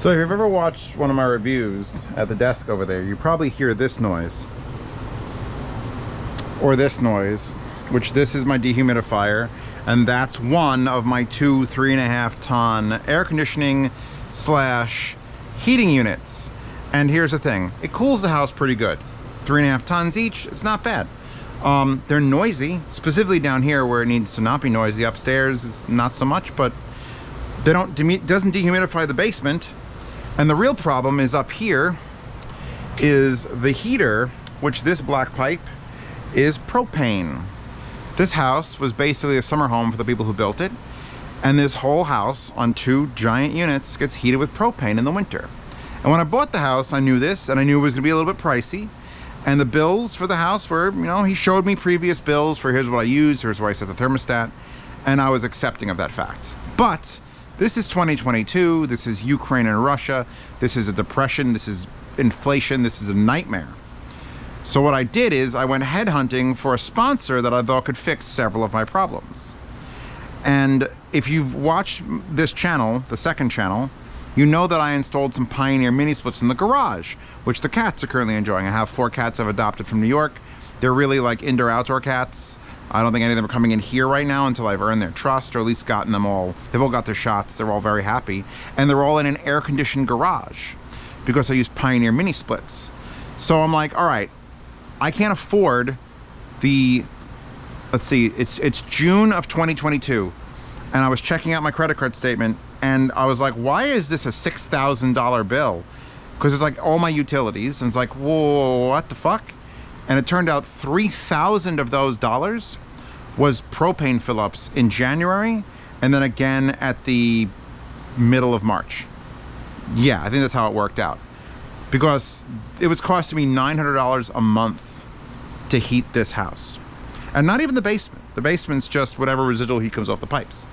So if you've ever watched one of my reviews at the desk over there, you probably hear this noise. Or this noise, which this is my dehumidifier, and that's one of my two 3.5 ton air conditioning slash heating units. And here's the thing, it cools the house pretty good. 3.5 tons each, it's not bad. They're noisy, specifically down here where it needs to not be noisy. Upstairs is not so much, but they doesn't dehumidify the basement. And the real problem is up here is the heater, which this black pipe is propane. This house was basically a summer home for the people who built it, and this whole house on 2 giant units gets heated with propane in the winter. And when I bought the house, I knew this, and I knew it was gonna be a little bit pricey. And the bills for the house were, you know, he showed me previous bills for here's what I use, here's where I set the thermostat, and I was accepting of that fact. But this is 2022, this is Ukraine and Russia, this is a depression, this is inflation, this is a nightmare. So what I did is I went headhunting for a sponsor that I thought could fix several of my problems. And if you've watched this channel, the second channel, you know that I installed some Pioneer mini splits in the garage, which the cats are currently enjoying. I have 4 cats I've adopted from New York. They're really like indoor-outdoor cats. I don't think any of them are coming in here right now until I've earned their trust, or at least gotten them all. They've all got their shots, they're all very happy. And they're all in an air-conditioned garage because I use Pioneer mini splits. So I'm like, all right, I can't afford the, let's see, it's June of 2022. And I was checking out my credit card statement and I was like, why is this a $6,000 bill? Because it's like all my utilities, and it's like, whoa, what the fuck? And it turned out 3,000 of those dollars was propane fill-ups in January, and then again at the middle of March. Yeah, I think that's how it worked out. Because it was costing me $900 a month to heat this house. And not even the basement. The basement's just whatever residual heat comes off the pipes.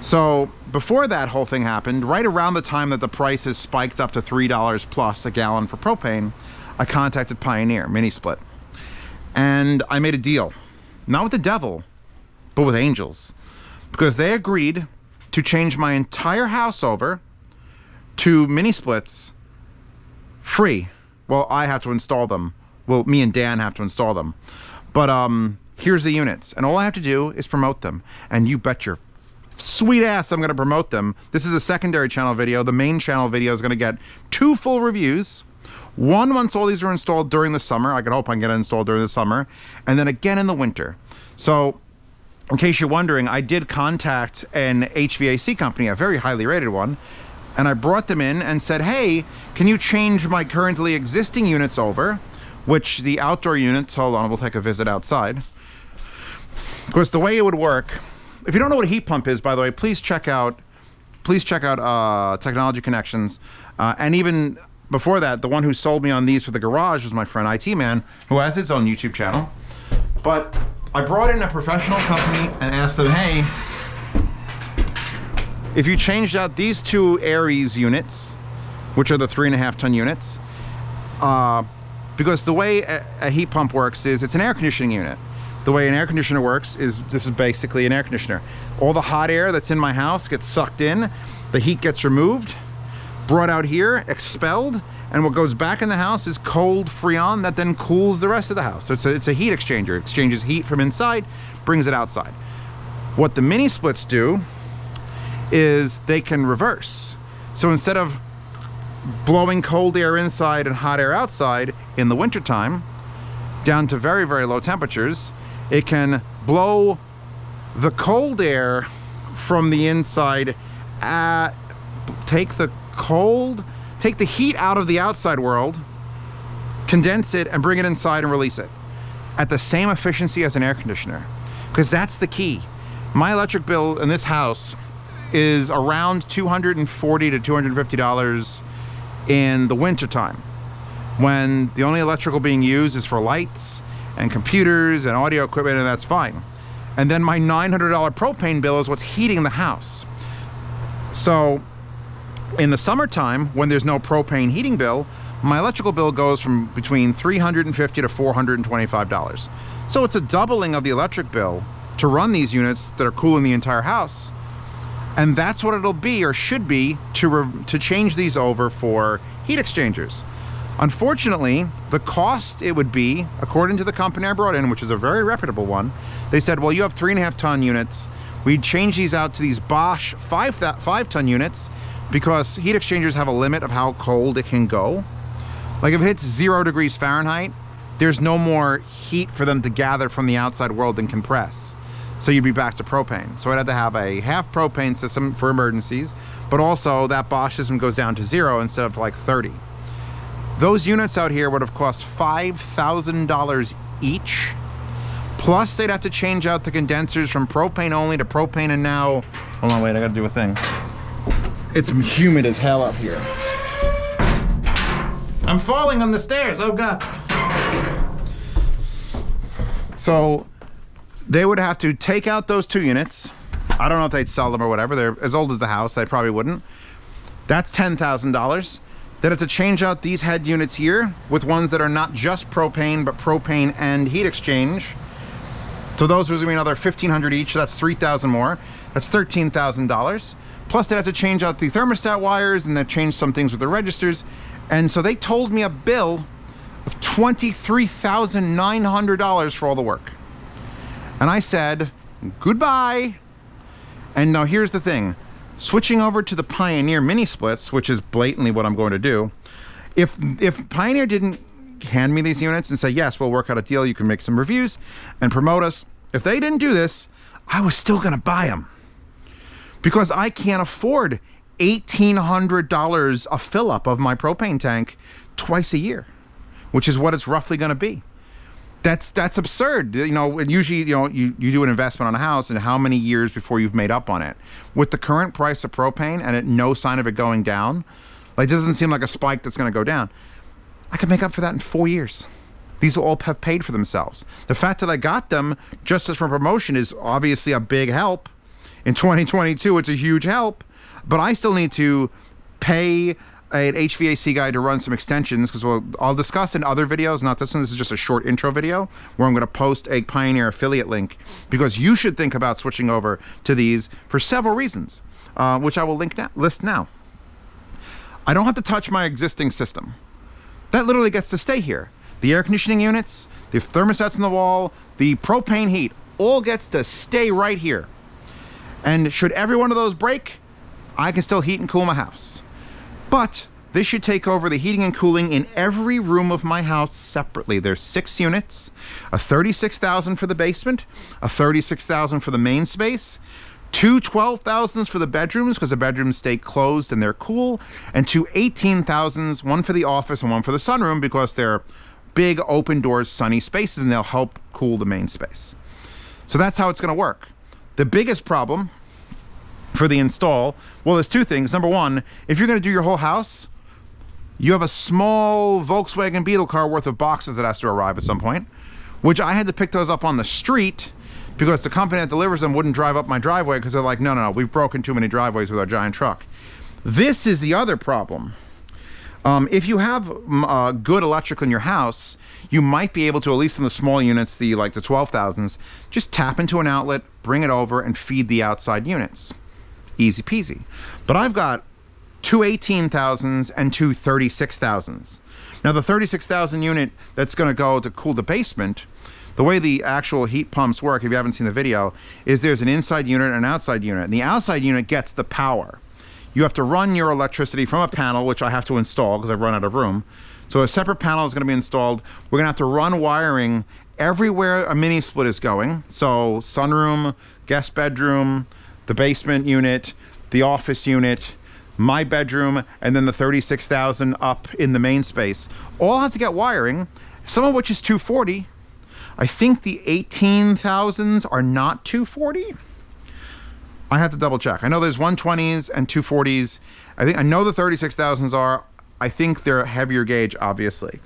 So before that whole thing happened, right around the time that the prices spiked up to $3 plus a gallon for propane, I contacted Pioneer Minisplit, and I made a deal, not with the devil, but with angels, because they agreed to change my entire house over to mini splits free. Well, I have to install them. Well, me and Dan have to install them. But here's the units, and all I have to do is promote them, and you bet your sweet ass I'm gonna promote them. This is a secondary channel video. The main channel video is gonna get 2 full reviews. One once all these are installed during the summer. I can hope I can get it installed during the summer. And then again in the winter. So in case you're wondering, I did contact an HVAC company, a very highly rated one, and I brought them in and said, hey, can you change my currently existing units over, which the outdoor units, hold on, we'll take a visit outside. Because the way it would work, if you don't know what a heat pump is, by the way, please check out Technology Connections, and even before that, the one who sold me on these for the garage was my friend IT Man, who has his own YouTube channel. But I brought in a professional company and asked them, hey, if you changed out these 2 Aries units, which are the 3.5 ton units, because the way a heat pump works is it's an air conditioning unit. The way an air conditioner works is this is basically an air conditioner. All the hot air that's in my house gets sucked in, the heat gets removed, brought out here, expelled, and what goes back in the house is cold Freon that then cools the rest of the house. So it's a heat exchanger. It exchanges heat from inside, brings it outside. What the mini splits do is they can reverse. So instead of blowing cold air inside and hot air outside in the wintertime, down to very, very low temperatures, it can blow the cold air from the inside, take the heat out of the outside world, condense it, and bring it inside and release it at the same efficiency as an air conditioner. Because that's the key. My electric bill in this house is around $240 to $250 in the wintertime, when the only electrical being used is for lights and computers and audio equipment, and that's fine. And then my $900 propane bill is what's heating the house. So in the summertime, when there's no propane heating bill, my electrical bill goes from between $350 to $425. So it's a doubling of the electric bill to run these units that are cooling the entire house. And that's what it'll be, or should be, to change these over for heat exchangers. Unfortunately, the cost it would be, according to the company I brought in, which is a very reputable one, they said, well, you have 3.5 ton units. We'd change these out to these Bosch 5 ton units because heat exchangers have a limit of how cold it can go. Like if it hits 0 degrees Fahrenheit, there's no more heat for them to gather from the outside world and compress. So you'd be back to propane. So I'd have to have a half propane system for emergencies, but also that Bosch system goes down to 0 instead of like 30. Those units out here would have cost $5,000 each. Plus they'd have to change out the condensers from propane only to propane, and now, hold on, wait, I gotta do a thing. It's humid as hell up here. I'm falling on the stairs, oh God. So they would have to take out those 2 units. I don't know if they'd sell them or whatever. They're as old as the house, they probably wouldn't. That's $10,000. They'd have to change out these head units here with ones that are not just propane, but propane and heat exchange. So those would be another $1,500 each, so that's $3,000 more. That's $13,000. Plus they'd have to change out the thermostat wires, and they'd change some things with the registers. And so they told me a bill of $23,900 for all the work. And I said, goodbye. And now here's the thing. Switching over to the Pioneer mini splits, which is blatantly what I'm going to do, if Pioneer didn't hand me these units and say, yes, we'll work out a deal, you can make some reviews and promote us, if they didn't do this, I was still gonna buy them. Because I can't afford $1,800 a fill up of my propane tank twice a year, which is what it's roughly gonna be. That's absurd. You know, usually, you know, you do an investment on a house, and how many years before you've made up on it? With the current price of propane and no sign of it going down, like, it doesn't seem like a spike that's gonna go down. I could make up for that in 4 years. These will all have paid for themselves. The fact that I got them just as for promotion is obviously a big help. In 2022, it's a huge help, but I still need to pay an HVAC guy to run some extensions, because I'll discuss in other videos, not this one. This is just a short intro video where I'm going to post a Pioneer affiliate link, because you should think about switching over to these for several reasons, which I will list now. I don't have to touch my existing system. That literally gets to stay here. The air conditioning units, the thermostats in the wall, the propane heat, all gets to stay right here. And should every one of those break, I can still heat and cool my house. But this should take over the heating and cooling in every room of my house separately. There's 6 units, a $36,000 for the basement, a $36,000 for the main space, 2 $12,000s for the bedrooms, because the bedrooms stay closed and they're cool, and 2 $18,000s, one for the office and one for the sunroom, because they're big open doors, sunny spaces, and they'll help cool the main space. So that's how it's going to work. The biggest problem for the install, well, there's 2 things. Number one, if you're going to do your whole house, you have a small Volkswagen Beetle car worth of boxes that has to arrive at some point, which I had to pick those up on the street because the company that delivers them wouldn't drive up my driveway, because they're like, no, we've broken too many driveways with our giant truck. This is the other problem. If you have good electrical in your house, you might be able to, at least in the small units, the 12,000s, just tap into an outlet, bring it over, and feed the outside units. Easy peasy. But I've got 2 18,000s and 2 36,000s. Now the 36,000 unit that's going to go to cool the basement, the way the actual heat pumps work, if you haven't seen the video, is there's an inside unit and an outside unit. And the outside unit gets the power. You have to run your electricity from a panel, which I have to install because I've run out of room. So a separate panel is going to be installed. We're going to have to run wiring everywhere a mini split is going. So sunroom, guest bedroom, the basement unit, the office unit, my bedroom, and then the 36,000 up in the main space. All have to get wiring, some of which is 240. I think the 18,000s are not 240. I have to double check. I know there's 120s and 240s. I know the 36,000s are. I think they're heavier gauge, obviously.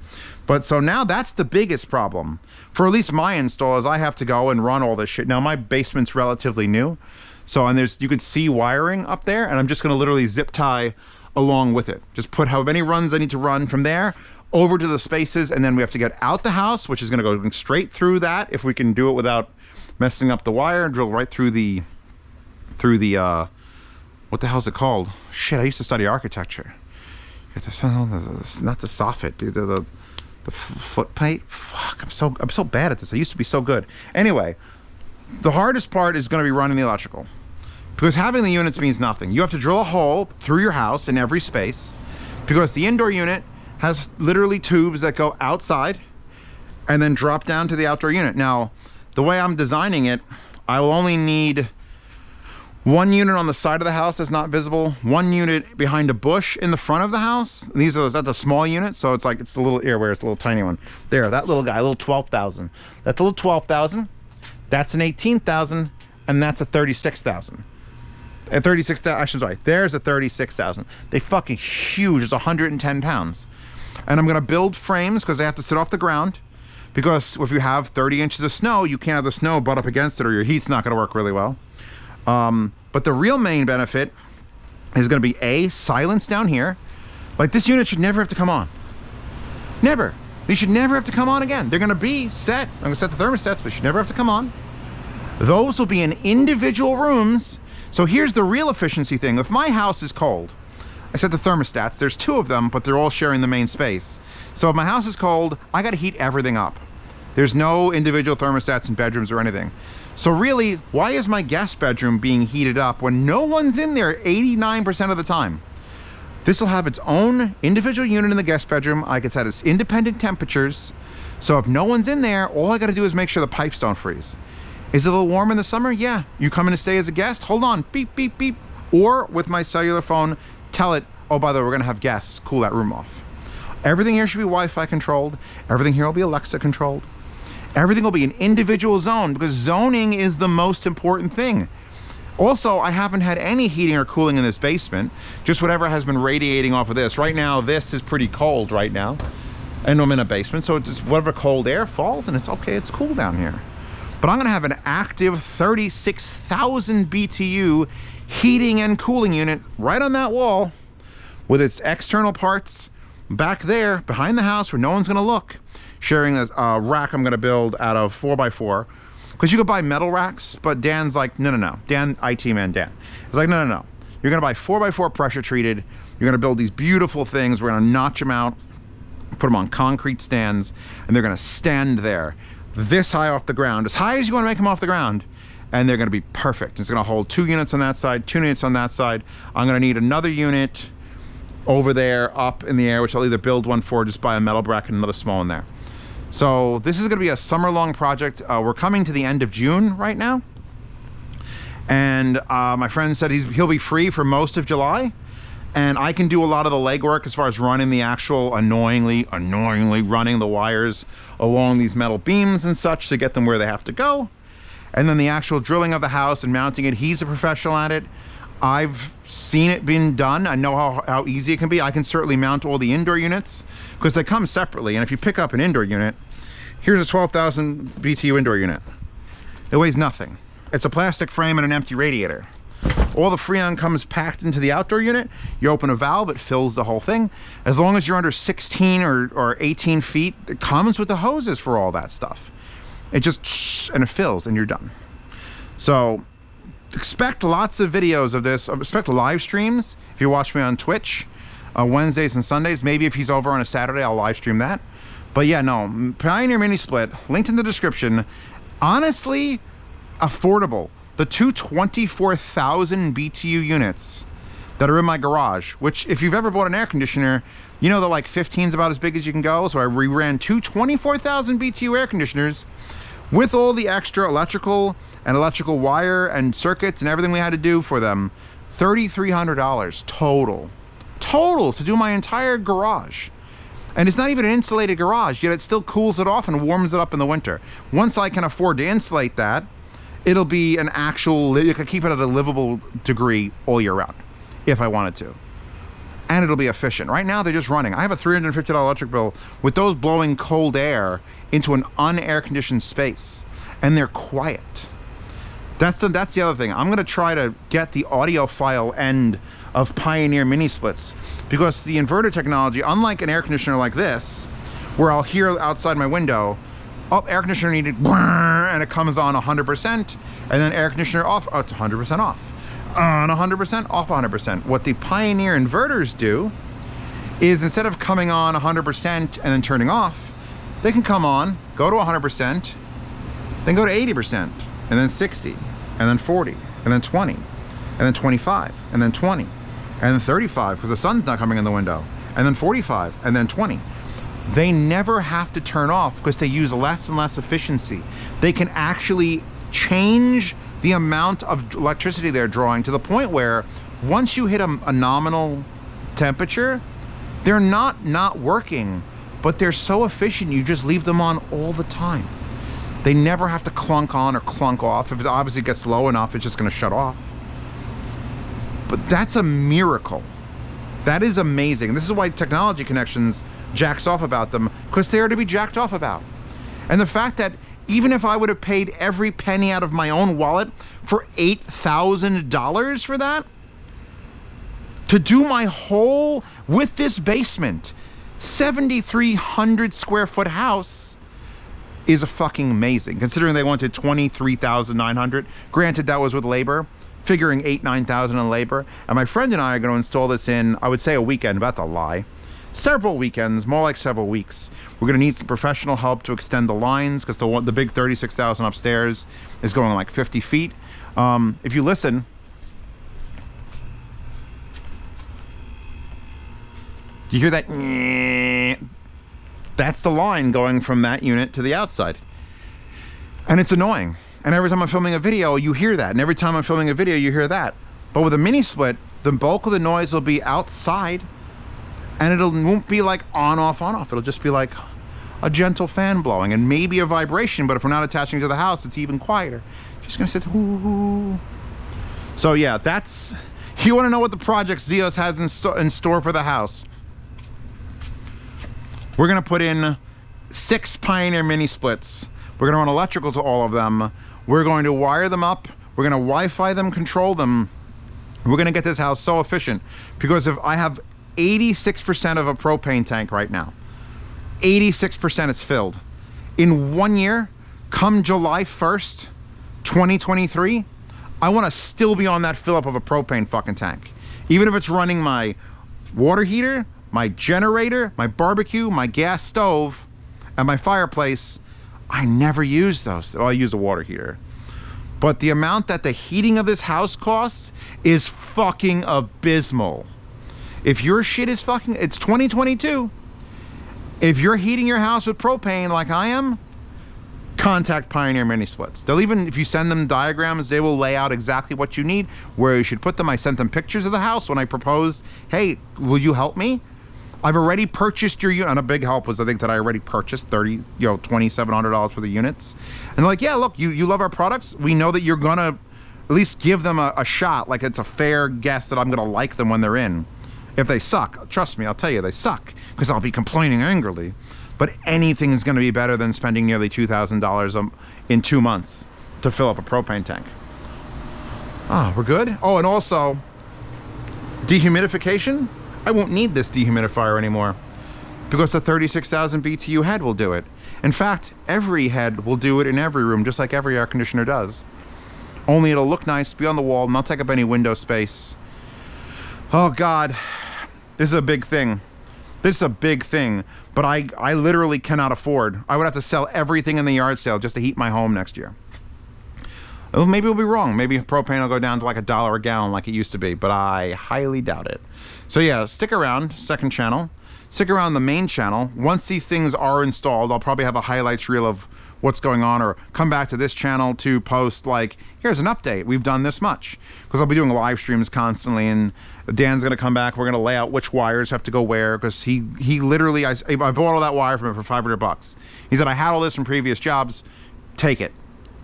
But so now that's the biggest problem. For at least my install, is I have to go and run all this shit. Now my basement's relatively new. So, and you can see wiring up there, and I'm just gonna literally zip tie along with it. Just put how many runs I need to run from there over to the spaces, and then we have to get out the house, which is gonna go straight through that, if we can do it without messing up the wire, and drill right through the what the hell's it called? Shit, I used to study architecture. Not the soffit, dude. The foot plate. Fuck, I'm so bad at this. I used to be so good. Anyway, the hardest part is going to be running the electrical, because having the units means nothing. You have to drill a hole through your house in every space, because the indoor unit has literally tubes that go outside and then drop down to the outdoor unit. Now, the way I'm designing it, I will only need one unit on the side of the house that's not visible, one unit behind a bush in the front of the house. That's a small unit, so it's like, it's the little ear where it's a little tiny one. There, that little guy, a little 12,000. That's a little 12,000, that's an 18,000, and that's a 36,000. At 36,000, actually, sorry, there's a 36,000. They fucking huge, it's 110 pounds. And I'm gonna build frames because they have to sit off the ground, because if you have 30 inches of snow, you can't have the snow butt up against it or your heat's not gonna work really well. But the real main benefit is going to be silence down here. Like, this unit should never have to come on. Never. These should never have to come on again. They're going to be set. I'm going to set the thermostats, but they should never have to come on. Those will be in individual rooms. So here's the real efficiency thing. If my house is cold, I set the thermostats. There's 2 of them, but they're all sharing the main space. So if my house is cold, I got to heat everything up. There's no individual thermostats in bedrooms or anything. So really, why is my guest bedroom being heated up when no one's in there 89% of the time? This will have its own individual unit in the guest bedroom. I can set its independent temperatures. So if no one's in there, all I gotta do is make sure the pipes don't freeze. Is it a little warm in the summer? Yeah. You come in to stay as a guest? Hold on, beep, beep, beep. Or with my cellular phone, tell it, oh, by the way, we're gonna have guests, cool that room off. Everything here should be Wi-Fi controlled. Everything here will be Alexa controlled. Everything will be an individual zone, because zoning is the most important thing. Also, I haven't had any heating or cooling in this basement, just whatever has been radiating off of this. Right now, this is pretty cold right now, and I'm in a basement, so it's just whatever cold air falls, and it's okay, it's cool down here. But I'm gonna have an active 36,000 BTU heating and cooling unit right on that wall, with its external parts back there behind the house where no one's gonna look, sharing a rack I'm gonna build out of 4x4. Because you could buy metal racks, but Dan's like, no. Dan, IT man Dan, is like, no. You're gonna buy 4x4 pressure treated. You're gonna build these beautiful things. We're gonna notch them out, put them on concrete stands, and they're gonna stand there this high off the ground, as high as you wanna make them off the ground. And they're gonna be perfect. It's gonna hold 2 units on that side, 2 units on that side. I'm gonna need another unit over there up in the air, which I'll either build one for, just buy a metal bracket and another small one there. So this is going to be a summer-long project. We're coming to the end of June right now, and my friend said he'll be free for most of July, and I can do a lot of the legwork as far as running the actual annoyingly running the wires along these metal beams and such to get them where they have to go, and then the actual drilling of the house and mounting it. He's a professional at it. I've seen it being done. I know how easy it can be. I can certainly mount all the indoor units because they come separately. And if you pick up an indoor unit, here's a 12,000 BTU indoor unit. It weighs nothing. It's a plastic frame and an empty radiator. All the Freon comes packed into the outdoor unit. You open a valve, it fills the whole thing. As long as you're under 16 or 18 feet, it comes with the hoses for all that stuff. It just, and it fills and you're done. So, expect lots of videos of this. Expect live streams if you watch me on Twitch Wednesdays and Sundays. Maybe if he's over on a Saturday, I'll live stream that. But yeah, no, Pioneer Minisplit, linked in the description. Honestly, affordable. The two 24,000 BTU units that are in my garage, which if you've ever bought an air conditioner, you know that like 15's about as big as you can go. So I reran two 24,000 BTU air conditioners with all the extra electrical and electrical wire and circuits and everything we had to do for them. $3,300 total to do my entire garage. And it's not even an insulated garage, yet it still cools it off and warms it up in the winter. Once I can afford to insulate that, it'll be an actual, you can keep it at a livable degree all year round if I wanted to. And it'll be efficient. Right now they're just running. I have a $350 electric bill with those blowing cold air into an unair conditioned space, and they're quiet. That's the other thing. I'm gonna try to get the audiophile end of Pioneer Minisplits, because the inverter technology, unlike an air conditioner like this, where I'll hear outside my window, oh, air conditioner needed, and it comes on 100%, and then air conditioner off, oh, it's 100% off. on 100%, off 100%. What the Pioneer inverters do is instead of coming on 100% and then turning off, they can come on, go to 100%, then go to 80%, and then 60, and then 40, and then 20, and then 25, and then 20, and then 35 because the sun's not coming in the window, and then 45, and then 20. They never have to turn off because they use less and less efficiency. They can actually change the amount of electricity they're drawing to the point where once you hit a nominal temperature, they're not working, but they're so efficient you just leave them on all the time. They never have to clunk on or clunk off. If it obviously gets low enough, it's just gonna shut off. But that's a miracle. That is amazing. This is why Technology Connections jacks off about them, because they are to be jacked off about. And the fact that even if I would have paid every penny out of my own wallet for $8,000 for that, to do my whole, with this basement, 7,300 square foot house is a fucking amazing, considering they wanted 23,900. Granted, that was with labor, figuring 9,000 in labor. And my friend and I are going to install this in, I would say a weekend, but that's a lie. Several weekends, more like several weeks. We're going to need some professional help to extend the lines because the big 36,000 upstairs is going like 50 feet. If you listen, you hear that? That's the line going from that unit to the outside. And it's annoying. And every time I'm filming a video, you hear that. And every time I'm filming a video, you hear that. But with a mini split, the bulk of the noise will be outside. And it won't be like on, off, on, off. It'll just be like a gentle fan blowing and maybe a vibration. But if we're not attaching to the house, it's even quieter. Just gonna sit, ooh. So yeah, that's, you wanna know what the project Zeos has in store for the house. We're gonna put in 6 Pioneer mini splits. We're gonna run electrical to all of them. We're going to wire them up. We're gonna Wi-Fi them, control them. We're gonna get this house so efficient because if I have 86% of a propane tank right now, 86% it's filled. In 1 year, come July 1st, 2023, I wanna still be on that fill up of a propane fucking tank. Even if it's running my water heater, my generator, my barbecue, my gas stove, and my fireplace, I never use those. Well, I use the water heater. But the amount that the heating of this house costs is fucking abysmal. If your shit is fucking, it's 2022. If you're heating your house with propane like I am, contact Pioneer Mini Splits. They'll even, if you send them diagrams, they will lay out exactly what you need, where you should put them. I sent them pictures of the house when I proposed, hey, will you help me? I've already purchased your unit, and a big help was I think that I already purchased $2,700 for the units. And they're like, yeah, look, you love our products. We know that you're gonna at least give them a shot, like it's a fair guess that I'm gonna like them when they're in. If they suck, trust me, I'll tell you they suck, because I'll be complaining angrily. But anything is gonna be better than spending nearly $2,000 in 2 months to fill up a propane tank. Oh, we're good? Oh, and also, dehumidification. I won't need this dehumidifier anymore because the 36,000 BTU head will do it. In fact, every head will do it in every room, just like every air conditioner does. Only it'll look nice, be on the wall, not take up any window space. Oh God, this is a big thing. This is a big thing, but I literally cannot afford. I would have to sell everything in the yard sale just to heat my home next year. Well, maybe we'll be wrong. Maybe propane will go down to like $1 a gallon like it used to be, but I highly doubt it. So yeah, stick around, second channel. Stick around the main channel. Once these things are installed, I'll probably have a highlights reel of what's going on, or come back to this channel to post like, here's an update, we've done this much. Because I'll be doing live streams constantly, and Dan's gonna come back, we're gonna lay out which wires have to go where, because he literally, I bought all that wire from him for 500 bucks. He said, I had all this from previous jobs, take it.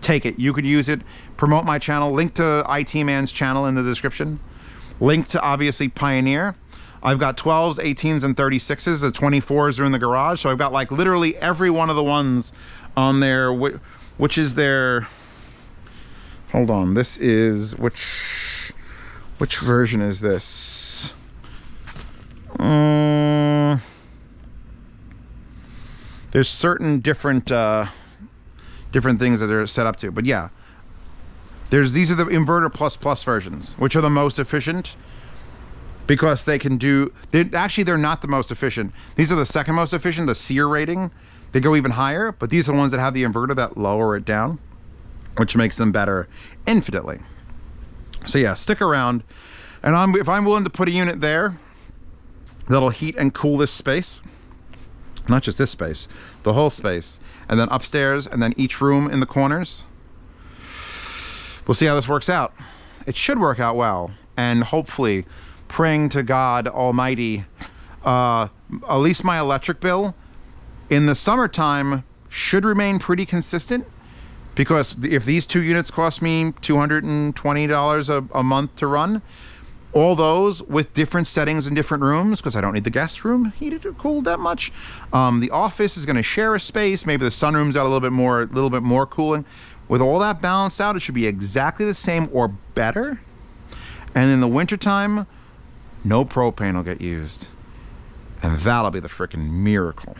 Take it, you could use it, promote my channel, link to IT Man's channel in the description, link to obviously Pioneer. I've got 12s, 18s, and 36s, the 24s are in the garage, so I've got like literally every one of the ones on there, which is their, hold on, this is, which version is this? There's certain different things that they're set up to, but yeah, These are the inverter plus plus versions, which are the most efficient because they can do, actually they're not the most efficient. These are the second most efficient, the SEER rating. They go even higher, but these are the ones that have the inverter that lower it down, which makes them better infinitely. So yeah, stick around. And if I'm willing to put a unit there that'll heat and cool this space, not just this space, the whole space, and then upstairs, and then each room in the corners, we'll see how this works out. It should work out well, and hopefully, praying to God Almighty, at least my electric bill in the summertime should remain pretty consistent, because if these 2 units cost me $220 a month to run, all those with different settings in different rooms, because I don't need the guest room heated or cooled that much. The office is going to share a space. Maybe the sunroom's got a little bit more cooling. With all that balanced out, it should be exactly the same or better. And in the wintertime, no propane will get used. And that'll be the frickin' miracle.